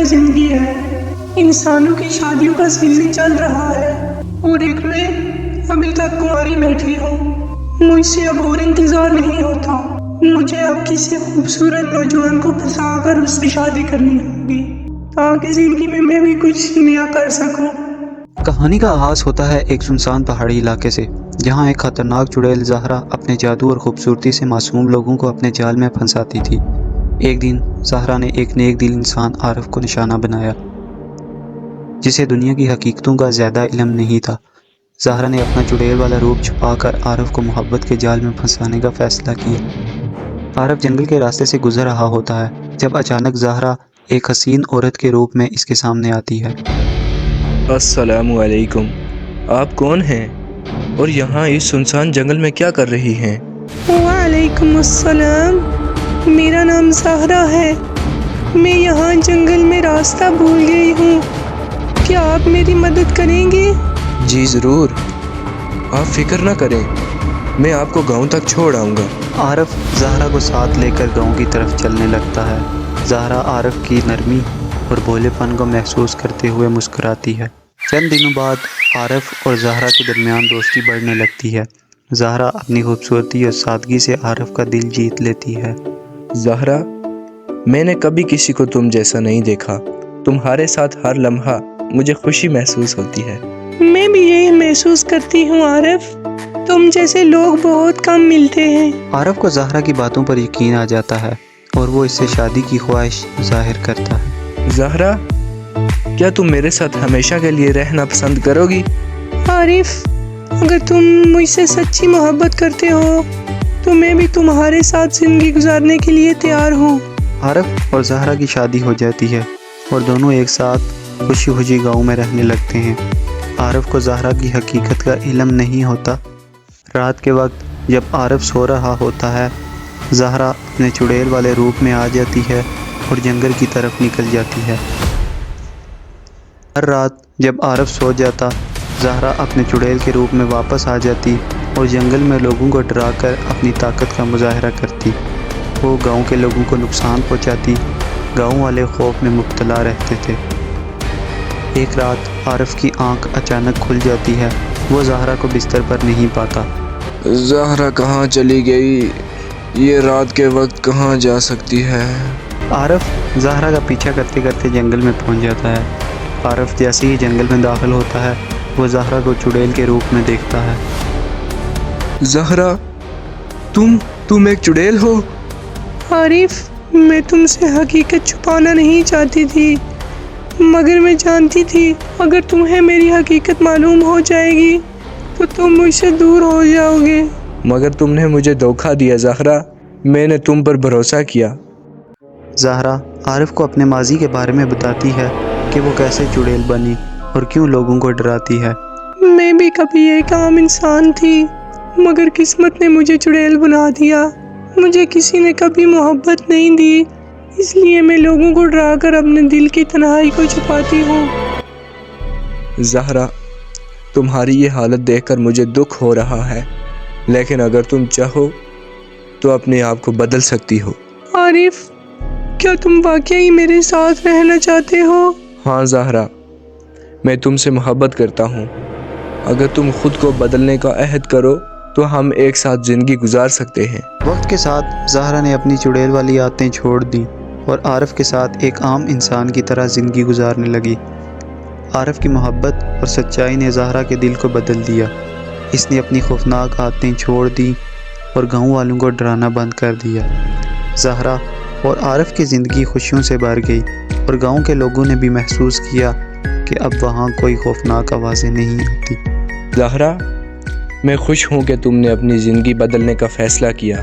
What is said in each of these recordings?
یہ زندگی ہے، انسانوں کی شادیوں کا سلسلہ چل رہا ہے اور ایک میں ابھی تک کنواری بیٹھی ہوں۔ مجھ سے اب اور انتظار نہیں ہوتا، مجھے اب کسی خوبصورت نوجوان کو پھنسا کر اس سے شادی کرنی ہوگی تاکہ زندگی میں بھی کچھ نیا کر سکوں۔ کہانی کا آغاز ہوتا ہے ایک سنسان پہاڑی علاقے سے، جہاں ایک خطرناک چڑیل زہرا اپنے جادو اور خوبصورتی سے معصوم لوگوں کو اپنے جال میں پھنساتی تھی۔ ایک دن زہرا نے ایک نیک دل انسان عارف کو نشانہ بنایا، جسے دنیا کی حقیقتوں کا زیادہ علم نہیں تھا۔ زہرا نے اپنا چڑیل والا روپ چھپا کر عارف کو محبت کے جال میں پھنسانے کا فیصلہ کیا۔ عارف جنگل کے راستے سے گزر رہا ہوتا ہے جب اچانک زہرا ایک حسین عورت کے روپ میں اس کے سامنے آتی ہے۔ السلام علیکم، آپ کون ہیں اور یہاں اس سنسان جنگل میں کیا کر رہی ہیں؟ وعلیکم السلام، میرا نام زہرا ہے، میں یہاں جنگل میں راستہ بھول گئی ہوں، کیا آپ میری مدد کریں گے؟ جی ضرور، آپ فکر نہ کریں، میں آپ کو گاؤں تک چھوڑ آؤں گا۔ عارف زہرا کو ساتھ لے کر گاؤں کی طرف چلنے لگتا ہے۔ زہرا عارف کی نرمی اور بھولے پن کو محسوس کرتے ہوئے مسکراتی ہے۔ چند دنوں بعد عارف اور زہرا کے درمیان دوستی بڑھنے لگتی ہے۔ زہرا اپنی خوبصورتی اور سادگی سے عارف کا دل جیت لیتی ہے۔ زہرا، میں نے کبھی کسی کو تم جیسا نہیں دیکھا، تمہارے ساتھ ہر لمحہ مجھے خوشی محسوس ہوتی ہے۔ میں بھی یہی محسوس کرتی ہوں عارف، تم جیسے لوگ بہت کم ملتے ہیں۔ عارف کو زہرا کی باتوں پر یقین آ جاتا ہے اور وہ اس سے شادی کی خواہش ظاہر کرتا ہے۔ زہرا، کیا تم میرے ساتھ ہمیشہ کے لیے رہنا پسند کرو گی؟ عارف، اگر تم مجھ سے سچی محبت کرتے ہو تو میں بھی تمہارے ساتھ زندگی گزارنے کے لیے تیار ہوں۔ عارف اور زہرا کی شادی ہو جاتی ہے اور دونوں ایک ساتھ خوشی خوشی گاؤں میں رہنے لگتے ہیں۔ عارف کو زہرا کی حقیقت کا علم نہیں ہوتا۔ رات کے وقت جب عارف سو رہا ہوتا ہے، زہرا اپنے چڑیل والے روپ میں آ جاتی ہے اور جنگل کی طرف نکل جاتی ہے۔ ہر رات جب عارف سو جاتا، زہرا اپنے چڑیل کے روپ میں واپس آ جاتی اور جنگل میں لوگوں کو ڈرا کر اپنی طاقت کا مظاہرہ کرتی۔ وہ گاؤں کے لوگوں کو نقصان پہنچاتی، گاؤں والے خوف میں مبتلا رہتے تھے۔ ایک رات عارف کی آنکھ اچانک کھل جاتی ہے، وہ زہرا کو بستر پر نہیں پاتا۔ زہرا کہاں چلی گئی؟ یہ رات کے وقت کہاں جا سکتی ہے؟ عارف زہرا کا پیچھا کرتے کرتے جنگل میں پہنچ جاتا ہے۔ عارف جیسے ہی جنگل میں داخل ہوتا ہے، وہ زہرا کو چڑیل کے روپ میں دیکھتا ہے۔ زہرا، تم ایک چڑیل ہو؟ عارف، میں تم سے حقیقت چھپانا نہیں چاہتی تھی، مگر میں جانتی تھی اگر تمہیں میری حقیقت معلوم ہو جائے گی تو تم مجھ سے دور ہو جاؤ گے۔ مگر تم نے مجھے دھوکہ دیا زہرا، میں نے تم پر بھروسہ کیا۔ زہرا عارف کو اپنے ماضی کے بارے میں بتاتی ہے کہ وہ کیسے چڑیل بنی اور کیوں لوگوں کو ڈراتی ہے۔ میں بھی کبھی ایک عام انسان تھی، مگر قسمت نے مجھے چڑیل بنا دیا۔ مجھے کسی نے کبھی محبت نہیں دی، اس لیے میں لوگوں کو ڈرا کر اپنے دل کی تنہائی کو چھپاتی ہوں۔ زہرا، تمہاری یہ حالت دیکھ کر مجھے دکھ ہو رہا ہے، لیکن اگر تم چاہو تو اپنے آپ کو بدل سکتی ہو۔ عارف، کیا تم واقعی میرے ساتھ رہنا چاہتے ہو؟ ہاں زہرا، میں تم سے محبت کرتا ہوں۔ اگر تم خود کو بدلنے کا عہد کرو تو ہم ایک ساتھ زندگی گزار سکتے ہیں۔ وقت کے ساتھ زہرا نے اپنی چڑیل والی عادتیں چھوڑ دیں اور عارف کے ساتھ ایک عام انسان کی طرح زندگی گزارنے لگی۔ عارف کی محبت اور سچائی نے زہرا کے دل کو بدل دیا۔ اس نے اپنی خوفناک عادتیں چھوڑ دیں اور گاؤں والوں کو ڈرانا بند کر دیا۔ زہرا اور عارف کی زندگی خوشیوں سے بھر گئی اور گاؤں کے لوگوں نے بھی محسوس کیا کہ اب وہاں کوئی خوفناک آوازیں نہیں آتی۔ زہرا، میں خوش ہوں کہ تم نے اپنی زندگی بدلنے کا فیصلہ کیا۔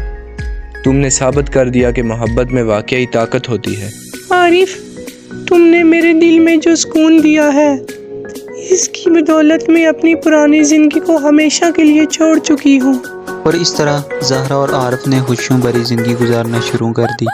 تم نے ثابت کر دیا کہ محبت میں واقعی طاقت ہوتی ہے۔ عارف، تم نے میرے دل میں جو سکون دیا ہے، اس کی بدولت میں اپنی پرانی زندگی کو ہمیشہ کے لیے چھوڑ چکی ہوں۔ اور اس طرح زہرا اور عارف نے خوشیوں بھری زندگی گزارنا شروع کر دی۔